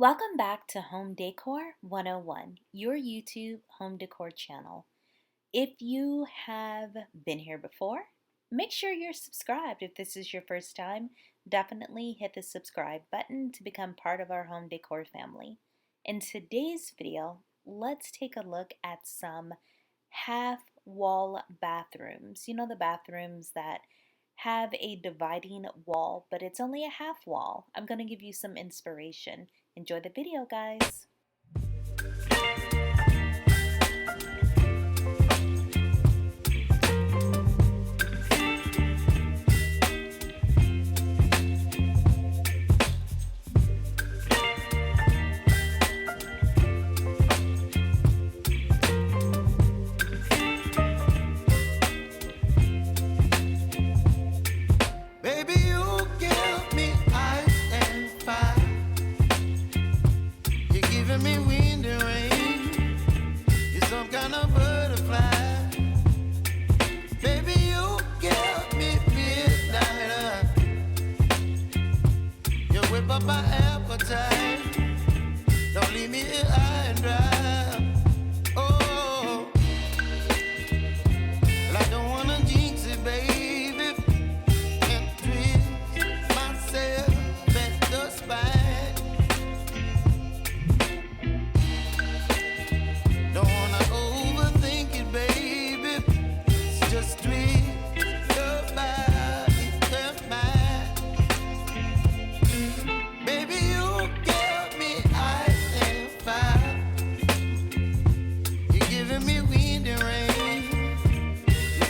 Welcome back to Home Decor 101, your YouTube home decor channel. If you have been here before, make sure you're subscribed. If this is your first time, definitely hit the subscribe button to become part of our home decor family. In today's video, let's take a look at some half-wall bathrooms. You know, the bathrooms that have a dividing wall, but it's only a half wall. I'm going to give you some inspiration. Enjoy the video, guys. My appetite, don't leave me here high and dry. Oh, well, I don't wanna jinx it, baby, and twist myself at the spine. Don't wanna overthink it, baby. It's just twist your body and mine.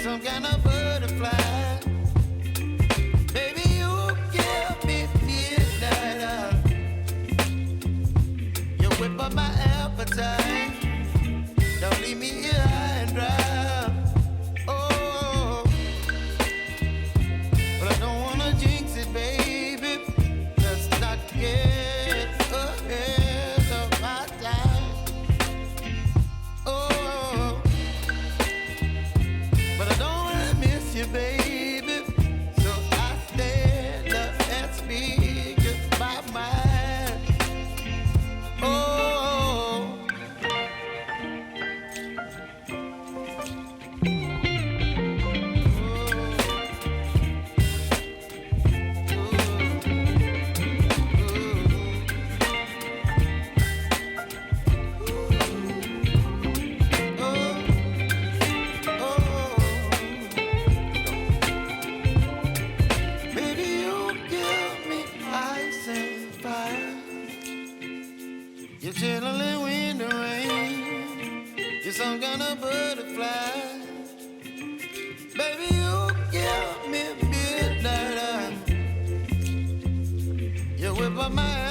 Some kind of butterfly. Baby, you give me midnight. You whip up my appetite. Don't leave me here high and dry. Oh, but I don't wanna jinx it, baby. Let's not get ahead of my time. Oh, but I don't wanna miss you, baby. So I stand up and speak just my mind. Oh. You're chilling when the rain. You're some kind of butterfly. Baby, you give me midnight. You whip up my